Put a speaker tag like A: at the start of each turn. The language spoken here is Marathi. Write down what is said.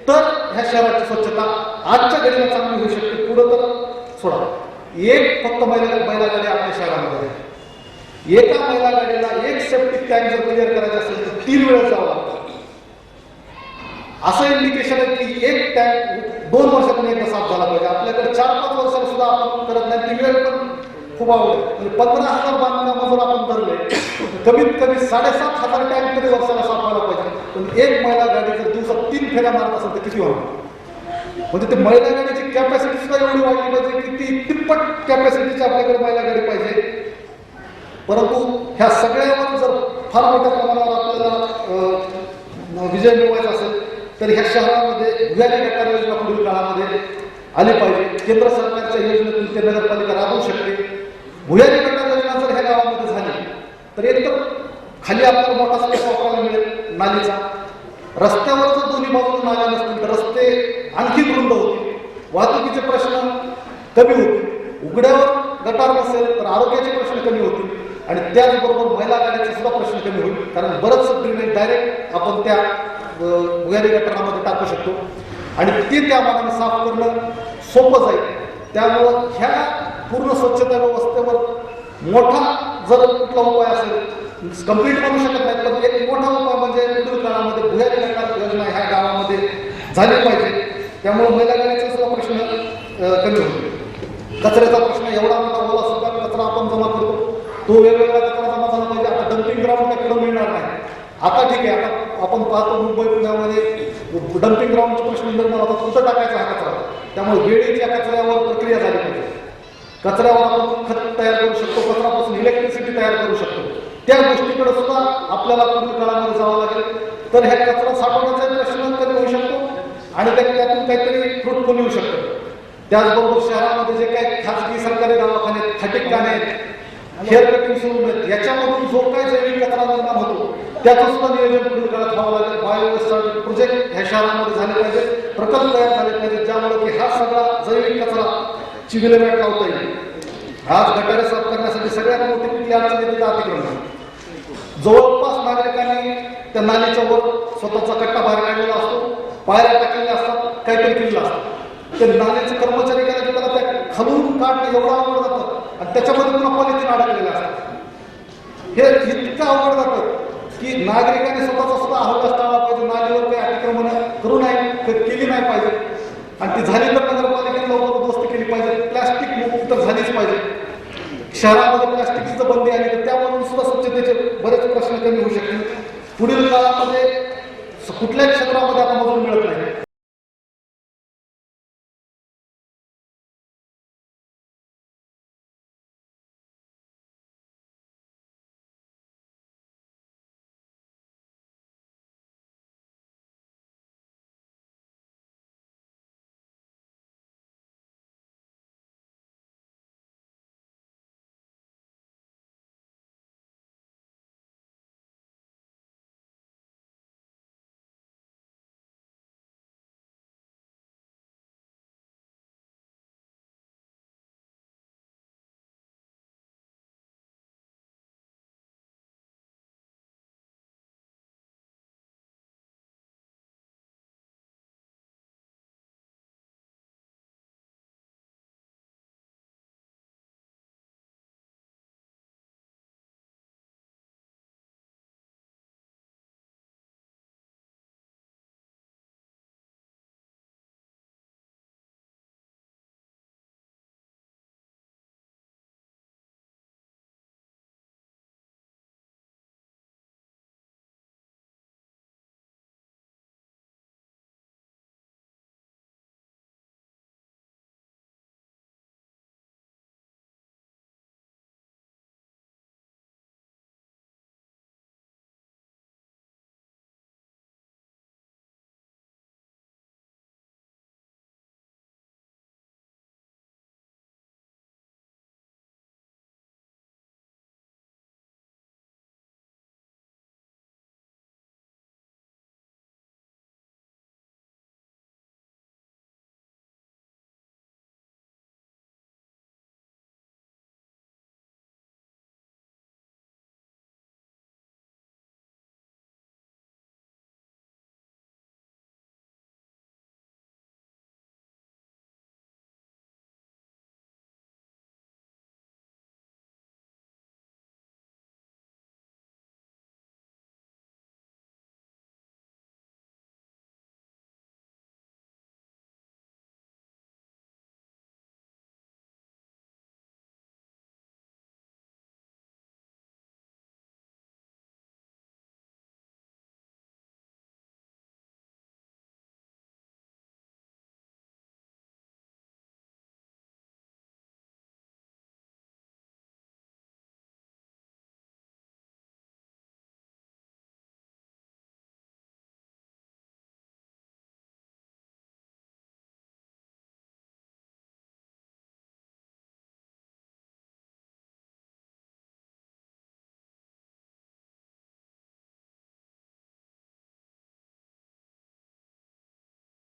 A: तर ह्या शहराची स्वच्छता आजच्या घडीला चांगली होऊ शकते. पुढं तर सोडा, एक फक्त बैलगाडी आपल्या शहरामध्ये आहे. एका महिला गाडीला एक सेप्टिक टँक जर क्लिअर करायचं असेल तर 3 वेळा जावं लागतं. असं इंडिकेशन आहे की एक टँक 2 वर्षातून एकदा साफ झाला पाहिजे. आपल्याकडे 4-5 वर्षाला सुद्धा आपण करत नाही. ती वेळ पण खूप आवडेल. म्हणजे 15,000 बांधकाम जर आपण धरले कमीत कमी 7,500 टँक तरी वर्षाला साफ व्हायला पाहिजे. पण एक महिला गाडी जर दिवसात 3 फेऱ्या मारत असेल तर किती होणार? म्हणजे ते महिला गाडीची कॅपॅसिटी सुद्धा एवढी वाढली पाहिजे की ती तिप्पट कॅपॅसिटीची आपल्याकडे महिला गाडी पाहिजे. परंतु ह्या सगळ्यावर जर फार मोठ्या प्रमाणावर आपल्याला विजय मिळवायचा असेल तर ह्या शहरामध्ये भुयारी गटार योजना पुढील काळामध्ये आली पाहिजे. केंद्र सरकारच्या योजनेतून ते नगरपालिका राबवू शकते. भुयारी गटार योजना जर ह्या गावामध्ये झाली तर एकदम खाली आपल्याला मोठा स्पेस वापरायला मिळेल नालीचा. रस्त्यावर जर दोन्ही बाजूला नाल्या नसतील तर रस्ते आणखी रुंद होतील, वाहतुकीचे प्रश्न कमी होतील, उघड्यावर गटार नसेल तर आरोग्याचे प्रश्न कमी होतील आणि त्याचबरोबर महिला गाड्यांचे सुद्धा प्रश्न कमी होईल. कारण बरंचसं ड्रेनेज डायरेक्ट आपण त्या भुयारी गटारामध्ये टाकू शकतो आणि ते त्या मानाने साफ करणं सोपं जाईल. त्यामुळं ह्या पूर्ण स्वच्छता व्यवस्थेवर मोठा जर कुठला उपाय असेल, कंप्लीट म्हणू शकत नाही पण एक मोठा उपाय म्हणजे पुढील काळामध्ये भुयारी गटार योजना ह्या गावामध्ये झाली पाहिजे. त्यामुळे महिला गाड्यांचा सुद्धा प्रश्न कमी होईल. कचऱ्याचा प्रश्न एवढा मोठा ओला सुद्धा कचरा आपण जमा करतो तो वेगवेगळा कचरा जमा झाला पाहिजे. आता डम्पिंग ग्राउंड तिकडं मिळणार नाही. आता ठीक आहे, आता आपण पाहतो मुंबई पुण्यामध्ये डम्पिंग ग्राउंडचे प्रश्न निर्माण होतात. कुठं टाकायचा हा कचरा? त्यामुळे वेळेच्या कचऱ्यावर प्रक्रिया झाली पाहिजे. कचऱ्यावर आपण खत तयार करू शकतो, कचऱ्यापासून इलेक्ट्रिसिटी तयार करू शकतो. त्या गोष्टीकडे सुद्धा आपल्याला पुढील काळामध्ये जावं लागेल. तर ह्या कचरा साठवण्याचा प्रश्न कमी होऊ शकतो आणि त्यातून काहीतरी फ्रुटफुल येऊ शकतं. त्याचबरोबर शहरामध्ये जे काही खाजगी सरकारी दवाखाने खटिकखाने आहेत, हेअर कटिंग सलून आहेत, याच्यामधून जो काही जैविक कचरा निर्माण होतो त्याचं सुद्धा नियोजन पुढील काळात व्हावं लागेल. बायोवेस्ट प्रोजेक्ट ह्या शहरामध्ये झाले पाहिजे, प्रकल्प तयार झाले पाहिजे ज्यामुळे की हा सगळा जैविक कचरा ची विल्हेवाट लावता येईल. आज गटारे साफ करण्यासाठी सगळ्यात मोठी कुठली अडचण येते तर अतिक्रमण. जवळपास नागरिकांनी त्या नालीच्या वर स्वतःचा कट्टा बाहेर काढलेला असतो, पायऱ्या टाकलेल्या असतात, काहीतरी केलेलं असतं. ते नालीचे कर्मचारी गेले त्याला त्या खालून काढणे एवढं अवघड जातं आणि त्याच्यामध्ये पुन्हा पॉलिथिन अडकलेलं असतं. हे इतकं अवघड जातं की नागरिकांनी स्वतःचा सुद्धा अहवाल टाळला पाहिजे. नालीवर काही अतिक्रमण करू नये, केली नाही पाहिजे आणि ती झाली तर नगरपालिकेने लवकर दुरुस्ती केली पाहिजे. प्लास्टिक मुक्त तर झालीच पाहिजे. शहरामध्ये प्लास्टिकची जर बंदी आली तर त्यामधून सुद्धा स्वच्छतेचे बरेच प्रश्न कमी होऊ शकतील. पुढील काळामध्ये कुठल्याही क्षेत्रामध्ये आता मजूर मिळत नाही.